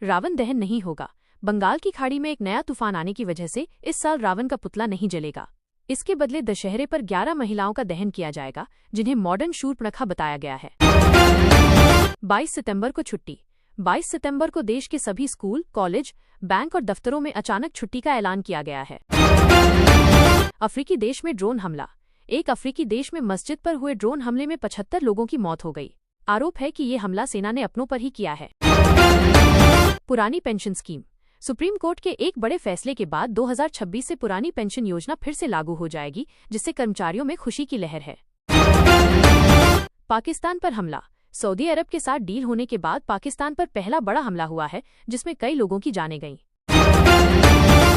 रावण दहन नहीं होगा। बंगाल की खाड़ी में एक नया तूफान आने की वजह से इस साल रावण का पुतला नहीं जलेगा। इसके बदले दशहरे पर 11 महिलाओं का दहन किया जाएगा, जिन्हें मॉडर्न शूर्पणखा बताया गया है। 22 सितंबर को छुट्टी। 22 सितंबर को देश के सभी स्कूल, कॉलेज, बैंक और दफ्तरों में अचानक छुट्टी का ऐलान किया गया है। अफ्रीकी देश में ड्रोन हमला। एक अफ्रीकी देश में मस्जिद पर हुए ड्रोन हमले में 75 लोगों की मौत हो गई। आरोप है कि ये हमला सेना ने अपनों पर ही किया है। पुरानी पेंशन स्कीम। सुप्रीम कोर्ट के एक बड़े फैसले के बाद 2026 से पुरानी पेंशन योजना फिर से लागू हो जाएगी, जिससे कर्मचारियों में खुशी की लहर है। पाकिस्तान पर हमला। सऊदी अरब के साथ डील होने के बाद पाकिस्तान पर पहला बड़ा हमला हुआ है, जिसमें कई लोगों की जानें गईं।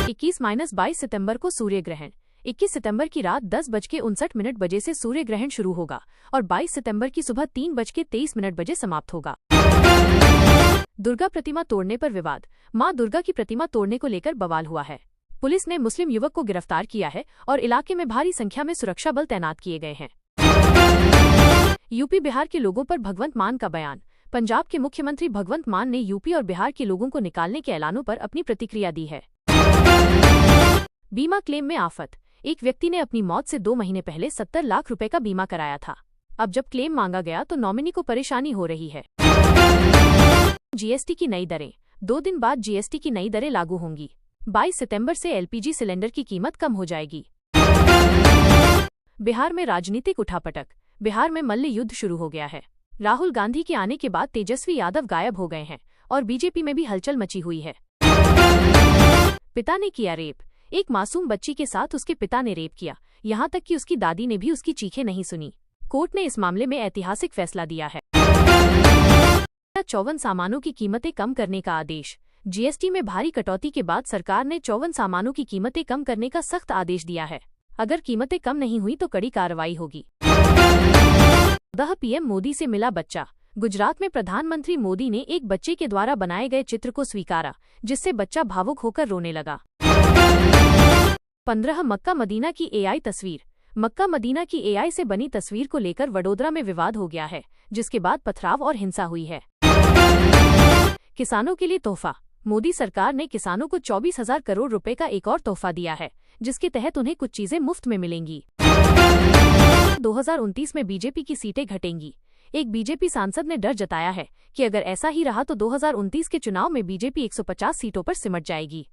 21-22 सितंबर को सूर्य ग्रहण। 21 सितंबर की रात 10:59 बजे से सूर्य ग्रहण शुरू होगा और 22 सितंबर की सुबह 3:23 बजे समाप्त होगा। दुर्गा प्रतिमा तोड़ने पर विवाद। मां दुर्गा की प्रतिमा तोड़ने को लेकर बवाल हुआ है। पुलिस ने मुस्लिम युवक को गिरफ्तार किया है और इलाके में भारी संख्या में सुरक्षा बल तैनात किए गए हैं। यूपी बिहार के लोगों पर भगवंत मान का बयान। पंजाब के मुख्यमंत्री भगवंत मान ने यूपी और बिहार के लोगों को निकालने के ऐलानों पर अपनी प्रतिक्रिया दी है। बीमा क्लेम में आफत। एक व्यक्ति ने अपनी मौत से 2 महीने पहले 70 लाख रुपए का बीमा कराया था। अब जब क्लेम मांगा गया तो नॉमिनी को परेशानी हो रही है। जीएसटी की नई दरें। 2 दिन बाद जीएसटी की नई दरें लागू होंगी। 22 सितंबर से एलपीजी सिलेंडर की कीमत कम हो जाएगी। बिहार में राजनीतिक उठापटक। बिहार में मल्ल युद्ध शुरू हो गया है। राहुल गांधी के आने के बाद तेजस्वी यादव गायब हो गए हैं और बीजेपी में भी हलचल मची हुई है। पिता ने किया रेप। एक मासूम बच्ची के साथ उसके पिता ने रेप किया, यहां तक कि उसकी दादी ने भी उसकी चीखें नहीं सुनी। कोर्ट ने इस मामले में ऐतिहासिक फैसला दिया है। 54 सामानों की कीमतें कम करने का आदेश। जीएसटी में भारी कटौती के बाद सरकार ने 54 सामानों की कीमतें कम करने का सख्त आदेश दिया है। अगर कीमतें कम नहीं हुई तो कड़ी कार्रवाई होगी। पीएम मोदी से मिला बच्चा। गुजरात में प्रधानमंत्री मोदी ने एक बच्चे के द्वारा बनाए गए चित्र को स्वीकारा, जिससे बच्चा भावुक होकर रोने लगा। 15 मक्का मदीना की एआई तस्वीर। मक्का मदीना की एआई से बनी तस्वीर को लेकर वडोदरा में विवाद हो गया है, जिसके बाद पथराव और हिंसा हुई है। किसानों के लिए तोहफा। मोदी सरकार ने किसानों को 24,000 करोड़ रुपए का एक और तोहफा दिया है, जिसके तहत उन्हें कुछ चीजें मुफ्त में मिलेंगी। 2029 में बीजेपी की सीटें घटेंगी। एक बीजेपी सांसद ने डर जताया है कि अगर ऐसा ही रहा तो 2029 के चुनाव में बीजेपी 150 सीटों पर सिमट जाएगी।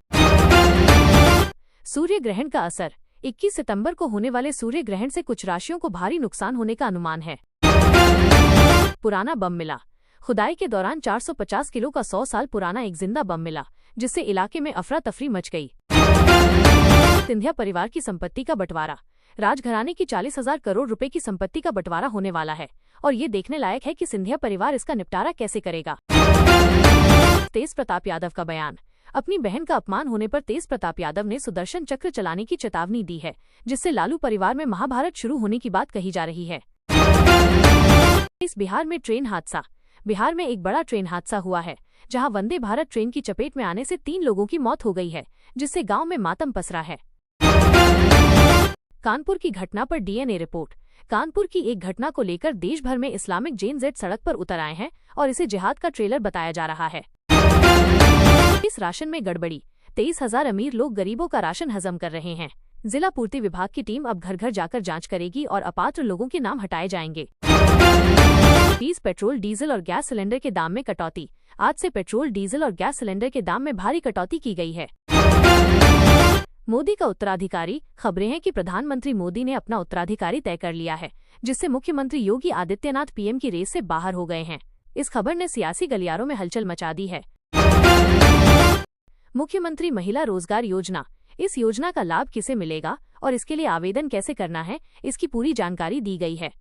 सूर्य ग्रहण का असर। 21 सितंबर को होने वाले सूर्य ग्रहण से कुछ राशियों को भारी नुकसान होने का अनुमान है। पुराना बम मिला। खुदाई के दौरान 450 किलो का 100 साल पुराना एक जिंदा बम मिला, जिससे इलाके में अफरा तफरी मच गई। सिंधिया परिवार की संपत्ति का बंटवारा। राजघराने की 40,000 करोड़ रुपए की संपत्ति का बंटवारा होने वाला है और ये देखने लायक है कि सिंधिया परिवार इसका निपटारा कैसे करेगा। तेज प्रताप यादव का बयान। अपनी बहन का अपमान होने पर तेज प्रताप यादव ने सुदर्शन चक्र चलाने की चेतावनी दी है, जिससे लालू परिवार में महाभारत शुरू होने की बात कही जा रही है। इस बिहार में ट्रेन हादसा। बिहार में एक बड़ा ट्रेन हादसा हुआ है, जहां वंदे भारत ट्रेन की चपेट में आने से 3 लोगों की मौत हो गई है, जिससे गांव में मातम पसरा है। कानपुर की घटना पर डीएनए रिपोर्ट। कानपुर की एक घटना को लेकर देश भर में इस्लामिक जेन जेड सड़क पर उतर आए हैं और इसे जिहाद का ट्रेलर बताया जा रहा है। इस राशन में गड़बड़ी। 23,000 अमीर लोग गरीबों का राशन हजम कर रहे हैं। जिला पूर्ति विभाग की टीम अब घर घर जाकर जांच करेगी और अपात्र लोगों के नाम हटाए जाएंगे। पेट्रोल, डीजल और गैस सिलेंडर के दाम में कटौती। आज से पेट्रोल, डीजल और गैस सिलेंडर के दाम में भारी कटौती की गई है। मोदी का उत्तराधिकारी। खबरें हैं कि प्रधानमंत्री मोदी ने अपना उत्तराधिकारी तय कर लिया है, जिससे मुख्यमंत्री योगी आदित्यनाथ पीएम की रेस से बाहर हो गए हैं। इस खबर ने सियासी गलियारों में हलचल मचा दी है। मुख्यमंत्री महिला रोजगार योजना। इस योजना का लाभ किसे मिलेगा और इसके लिए आवेदन कैसे करना है, इसकी पूरी जानकारी दी गई है।